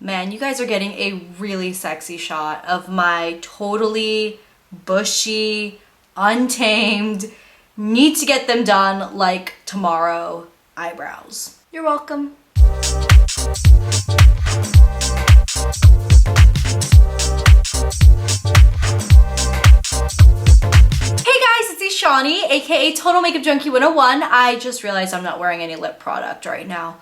Man, you guys are getting a really sexy shot of my totally bushy, untamed, need to get them done like tomorrow eyebrows. You're welcome. Shawnee, aka Total Makeup Junkie 101. I just realized I'm not wearing any lip product right now.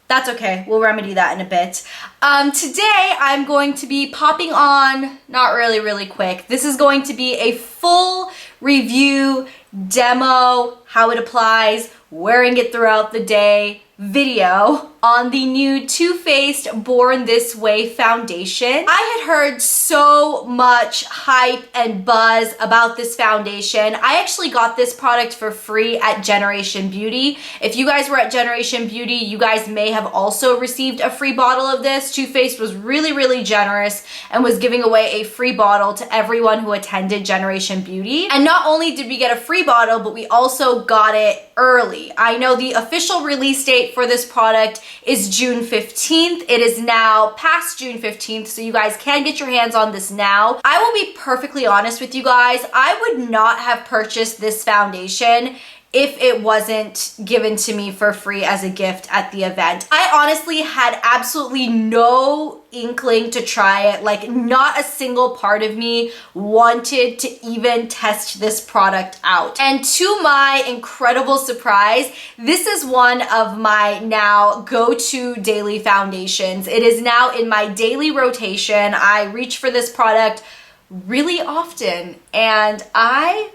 That's okay, we'll remedy that in a bit. Today I'm going to be popping on, not really quick, this is going to be a full review, demo, how it applies, wearing it throughout the day video on the new Too Faced Born This Way foundation. I had heard so much hype and buzz about this foundation. I actually got this product for free at Generation Beauty. If you guys were at Generation Beauty, you guys may have also received a free bottle of this. Too Faced was really generous and was giving away a free bottle to everyone who attended Generation Beauty. And not only did we get a free bottle, but we also got it early. I know the official release date for this product is June 15th. It is now past June 15th, so you guys can get your hands on this now. I will be perfectly honest with you guys. I would not have purchased this foundation if it wasn't given to me for free as a gift at the event. I honestly had absolutely no inkling to try it. Like, not a single part of me wanted to even test this product out. And to my incredible surprise, this is one of my now go-to daily foundations. It is now in my daily rotation. I reach for this product really often, and I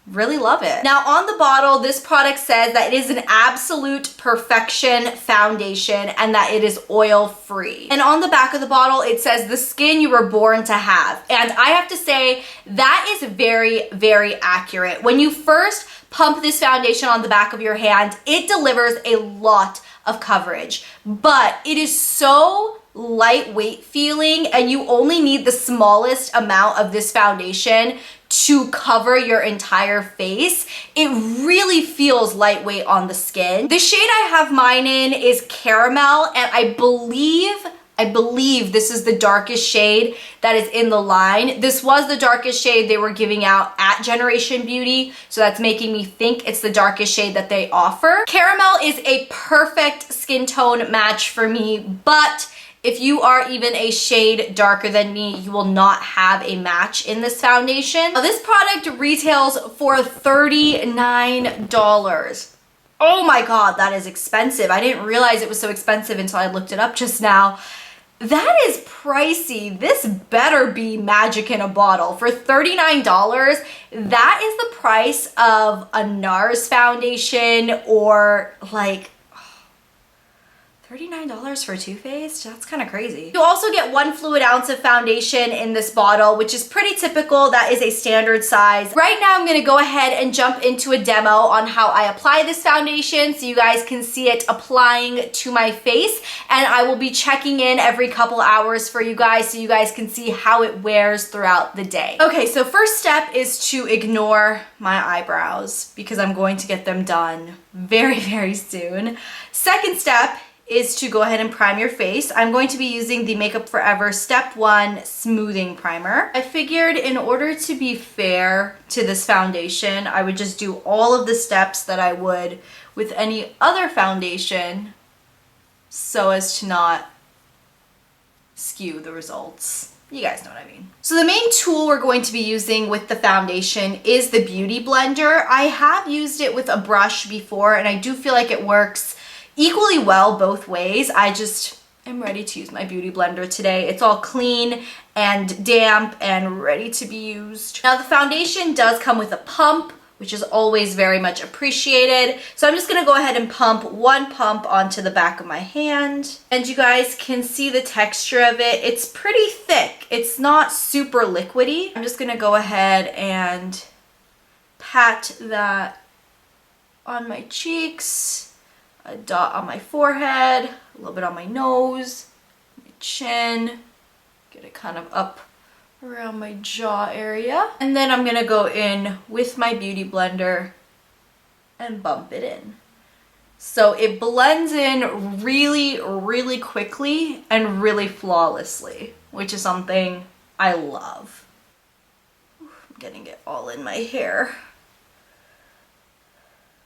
really love it. Now on the bottle, this product says that it is an absolute perfection foundation and that it is oil free. And on the back of the bottle, it says the skin you were born to have. And I have to say that is very accurate. When you first pump this foundation on the back of your hand, it delivers a lot of coverage, but it is so lightweight feeling, and you only need the smallest amount of this foundation to cover your entire face. It really feels lightweight on the skin. The shade I have mine in is Caramel, and I believe this is the darkest shade that is in the line. This was the darkest shade they were giving out at Generation Beauty, so that's making me think it's the darkest shade that they offer. Caramel is a perfect skin tone match for me, but if you are even a shade darker than me, you will not have a match in this foundation. Now, this product retails for $39. Oh my God, that is expensive. I didn't realize it was so expensive until I looked it up just now. That is pricey. This better be magic in a bottle. For $39, that is the price of a Nars foundation, or like $39 for Too Faced? That's kind of crazy. You also get 1 fluid ounce of foundation in this bottle, which is pretty typical. That is a standard size. Right now, I'm gonna go ahead and jump into a demo on how I apply this foundation so you guys can see it applying to my face, and I will be checking in every couple hours for you guys so you guys can see how it wears throughout the day. Okay, so first step is to ignore my eyebrows because I'm going to get them done very soon. Second step is to go ahead and prime your face. I'm going to be using the Makeup Forever Step 1 Smoothing Primer. I figured in order to be fair to this foundation, I would just do all of the steps that I would with any other foundation so as to not skew the results. You guys know what I mean. So the main tool we're going to be using with the foundation is the Beauty Blender. I have used it with a brush before, and I do feel like it works equally well both ways. I just am ready to use my Beauty Blender today. It's all clean and damp and ready to be used. Now the foundation does come with a pump, which is always very much appreciated. So I'm just gonna go ahead and pump 1 pump onto the back of my hand. And you guys can see the texture of it. It's pretty thick. It's not super liquidy. I'm just gonna go ahead and pat that on my cheeks, a dot on my forehead, a little bit on my nose, my chin, get it kind of up around my jaw area. And then I'm gonna go in with my Beauty Blender and bump it in. So it blends in really, really quickly and really flawlessly, which is something I love. I'm getting it all in my hair.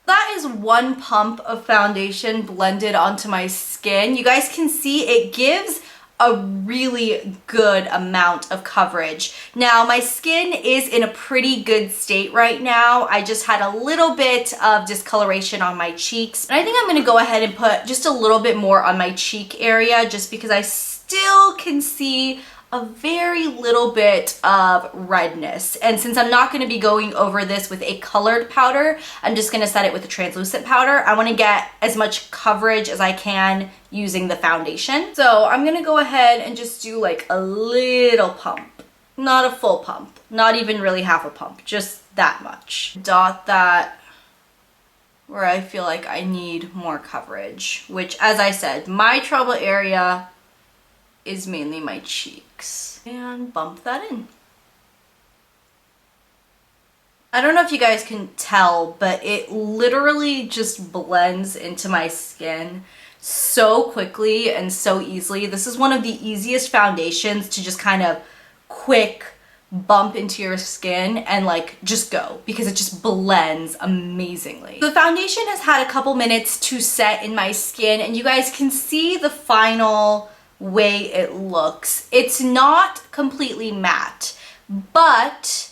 That is one pump of foundation blended onto my skin. You guys can see it gives a really good amount of coverage. Now, my skin is in a pretty good state right now. I just had a little bit of discoloration on my cheeks. And I think I'm gonna go ahead and put just a little bit more on my cheek area just because I still can see a very little bit of redness. And since I'm not gonna be going over this with a colored powder, I'm just gonna set it with a translucent powder. I wanna get as much coverage as I can using the foundation. So I'm gonna go ahead and just do like a little pump, not a full pump, not even really half a pump, just that much. Dot that where I feel like I need more coverage, which, as I said, my trouble area is mainly my cheeks. And bump that in. I don't know if you guys can tell, but it literally just blends into my skin so quickly and so easily. This is one of the easiest foundations to just kind of quick bump into your skin and like just go, because it just blends amazingly. The foundation has had a couple minutes to set in my skin, and you guys can see the final way it looks. It's not completely matte, but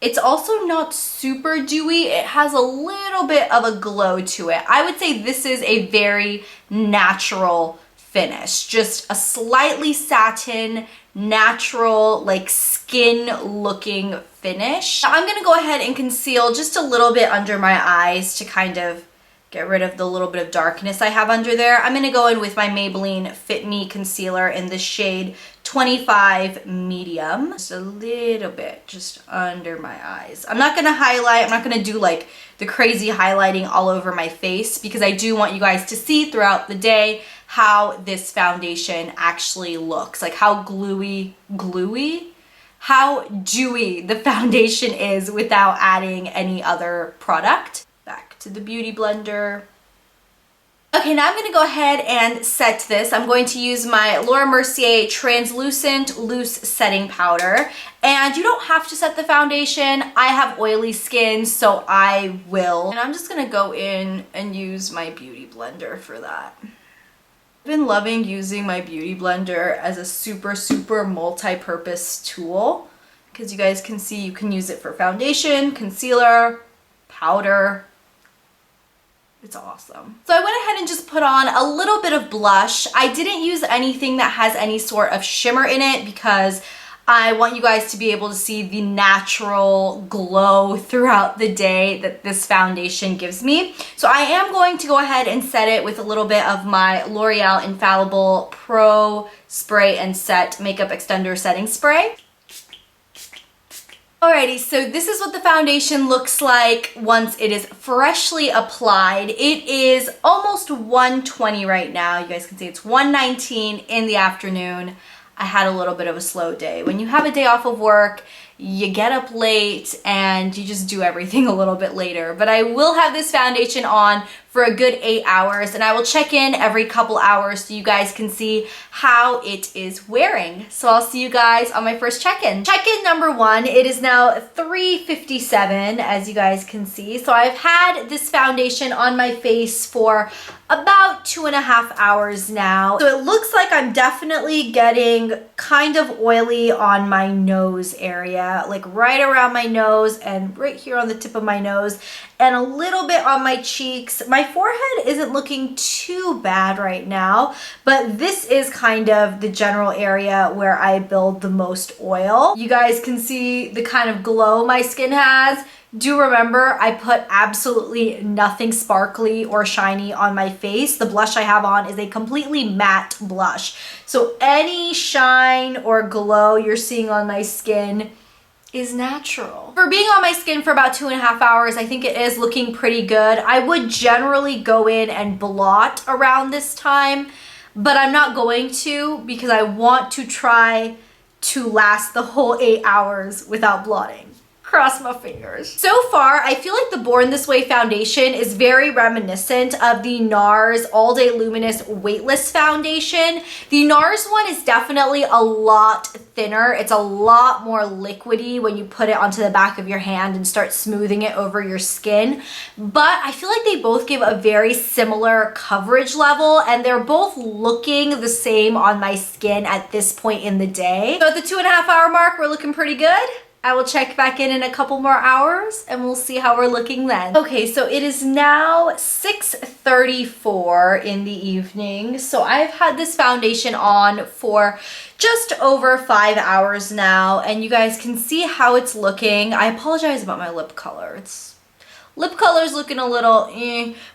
it's also not super dewy. It has a little bit of a glow to it. I would say this is a very natural finish, just a slightly satin, natural, like skin looking finish. Now I'm gonna go ahead and conceal just a little bit under my eyes to kind of get rid of the little bit of darkness I have under there. I'm gonna go in with my Maybelline Fit Me concealer in the shade 25 medium. Just a little bit just under my eyes. I'm not gonna highlight, I'm not gonna do like the crazy highlighting all over my face, because I do want you guys to see throughout the day how this foundation actually looks, like how how dewy the foundation is without adding any other product. Back to the Beauty Blender. Okay, now I'm gonna go ahead and set this. I'm going to use my Laura Mercier Translucent Loose Setting Powder. And you don't have to set the foundation. I have oily skin, so I will. And I'm just gonna go in and use my Beauty Blender for that. I've been loving using my Beauty Blender as a super multi-purpose tool, because you guys can see you can use it for foundation, concealer, powder. It's awesome. So I went ahead and just put on a little bit of blush. I didn't use anything that has any sort of shimmer in it because I want you guys to be able to see the natural glow throughout the day that this foundation gives me. So I am going to go ahead and set it with a little bit of my L'Oreal Infallible Pro Spray and Set Makeup Extender Setting Spray. Alrighty, so this is what the foundation looks like once it is freshly applied. It is almost 1:20 right now. You guys can see it's 1:19 in the afternoon. I had a little bit of a slow day. When you have a day off of work, you get up late and you just do everything a little bit later. But I will have this foundation on for a good 8 hours, and I will check in every couple hours so you guys can see how it is wearing. So I'll see you guys on my first check-in. Check-in number 1, it is now 3:57, as you guys can see. So I've had this foundation on my face for about 2.5 hours now. So it looks like I'm definitely getting kind of oily on my nose area, like right around my nose and right here on the tip of my nose, and a little bit on my cheeks. My forehead isn't looking too bad right now, but this is kind of the general area where I build the most oil. You guys can see the kind of glow my skin has. Do remember, I put absolutely nothing sparkly or shiny on my face. The blush I have on is a completely matte blush. So any shine or glow you're seeing on my skin is natural. For being on my skin for about 2.5 hours, I think it is looking pretty good. I would generally go in and blot around this time, but I'm not going to because I want to try to last the whole 8 hours without blotting. Cross my fingers. So far, I feel like the Born This Way foundation is very reminiscent of the Nars All Day Luminous Weightless Foundation. The Nars one is definitely a lot thinner. It's a lot more liquidy when you put it onto the back of your hand and start smoothing it over your skin. But I feel like they both give a very similar coverage level, and they're both looking the same on my skin at this point in the day. So at the 2.5 hour mark, we're looking pretty good. I will check back in a couple more hours and we'll see how we're looking then. Okay, so it is now 6:34 in the evening. So I've had this foundation on for just over 5 hours now, and you guys can see how it's looking. I apologize about my lip color. Lip color's looking a little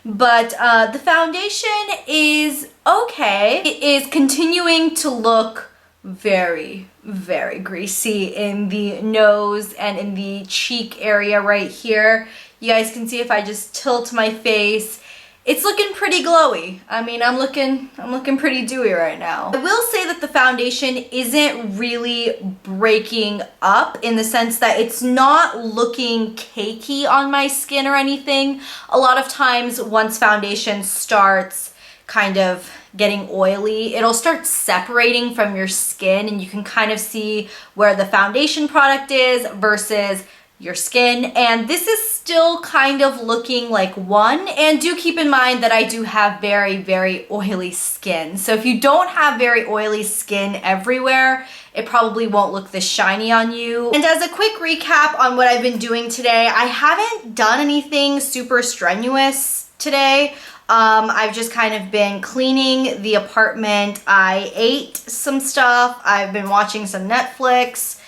but the foundation is okay. It is continuing to look very, very greasy in the nose and in the cheek area right here. You guys can see if I just tilt my face, it's looking pretty glowy. I mean, I'm looking pretty dewy right now. I will say that the foundation isn't really breaking up in the sense that it's not looking cakey on my skin or anything. A lot of times once foundation starts kind of getting oily, it'll start separating from your skin and you can kind of see where the foundation product is versus your skin. And this is still kind of looking like one. And do keep in mind that I do have very, very oily skin. So if you don't have very oily skin everywhere, it probably won't look this shiny on you. And as a quick recap on what I've been doing today, I haven't done anything super strenuous today. I've just kind of been cleaning the apartment. I ate some stuff. I've been watching some Netflix.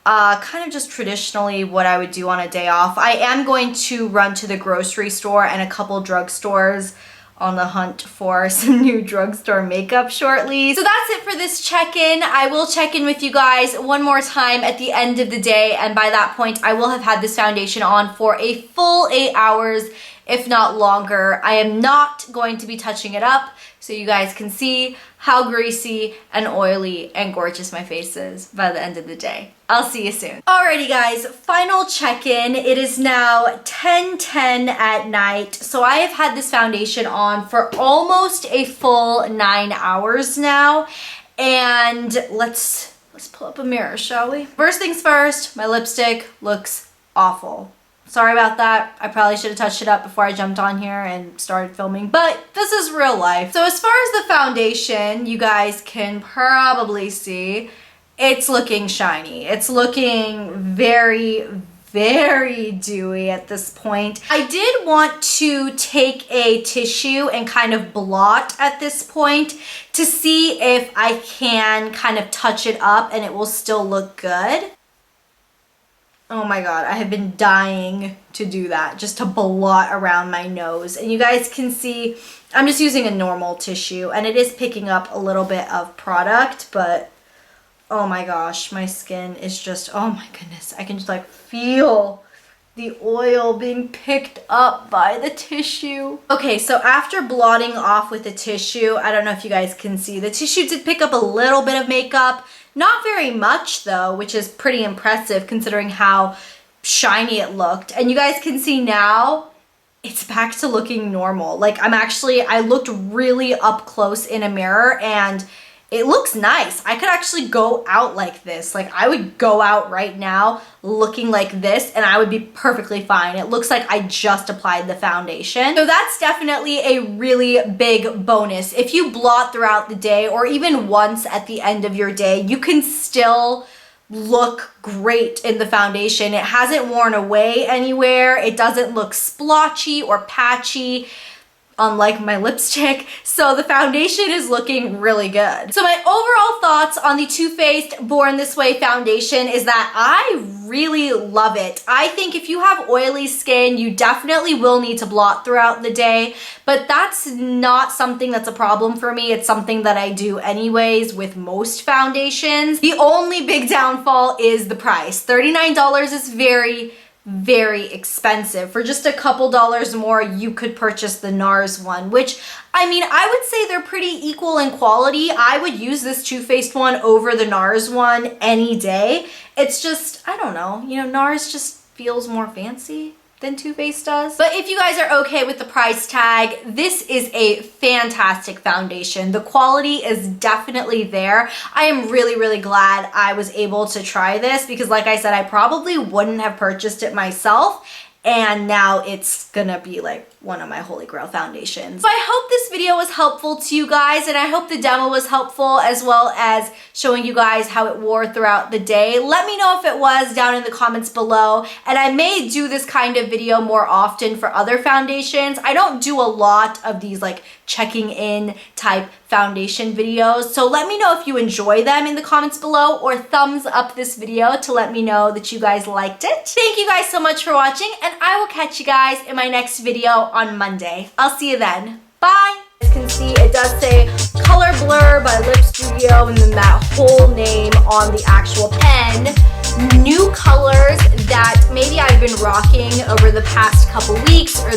Kind of just traditionally what I would do on a day off. I am going to run to the grocery store and a couple drugstores on the hunt for some new drugstore makeup shortly. So that's it for this check-in. I will check in with you guys one more time at the end of the day, and by that point I will have had this foundation on for a full 8 hours, if not longer. I am not going to be touching it up so you guys can see how greasy and oily and gorgeous my face is by the end of the day. I'll see you soon. Alrighty guys, final check-in. It is now 10:10 at night. So I have had this foundation on for almost a full 9 hours now. And let's pull up a mirror, shall we? First things first, my lipstick looks awful. Sorry about that. I probably should have touched it up before I jumped on here and started filming, but this is real life. So as far as the foundation, you guys can probably see it's looking shiny. It's looking very, very dewy at this point. I did want to take a tissue and kind of blot at this point to see if I can kind of touch it up and it will still look good. Oh my god, I have been dying to do that, just to blot around my nose. And you guys can see, I'm just using a normal tissue and it is picking up a little bit of product, but oh my gosh, my skin is just, oh my goodness, I can just like feel the oil being picked up by the tissue. Okay, so after blotting off with the tissue, I don't know if you guys can see, the tissue did pick up a little bit of makeup. Not very much though, which is pretty impressive considering how shiny it looked. And you guys can see now, it's back to looking normal. Like I looked really up close in a mirror and it looks nice. I could actually go out like this. Like I would go out right now looking like this and I would be perfectly fine. It looks like I just applied the foundation. So that's definitely a really big bonus. If you blot throughout the day or even once at the end of your day, you can still look great in the foundation. It hasn't worn away anywhere. It doesn't look splotchy or patchy, unlike my lipstick. So the foundation is looking really good. So my overall thoughts on the Too Faced Born This Way foundation is that I really love it. I think if you have oily skin, you definitely will need to blot throughout the day, but that's not something that's a problem for me. It's something that I do anyways with most foundations. The only big downfall is the price. $39 is very expensive. For just a couple dollars more, you could purchase the Nars one, which, I mean, I would say they're pretty equal in quality. I would use this Too Faced one over the Nars one any day. It's just, I don't know, you know, Nars just feels more fancy than Too Faced does. But if you guys are okay with the price tag, this is a fantastic foundation. The quality is definitely there. I am really, really glad I was able to try this because like I said, I probably wouldn't have purchased it myself. And now it's gonna be like one of my holy grail foundations. So I hope this video was helpful to you guys, and I hope the demo was helpful as well as showing you guys how it wore throughout the day. Let me know if it was down in the comments below, and I may do this kind of video more often for other foundations. I don't do a lot of these like checking in type foundation videos, so let me know if you enjoy them in the comments below, or thumbs up this video to let me know that you guys liked it. Thank you guys so much for watching, and I will catch you guys in my next video on Monday. I'll see you then. Bye! As you can see, it does say Color Blur by Lip Studio and then that whole name on the actual pen. New colors that maybe I've been rocking over the past couple weeks or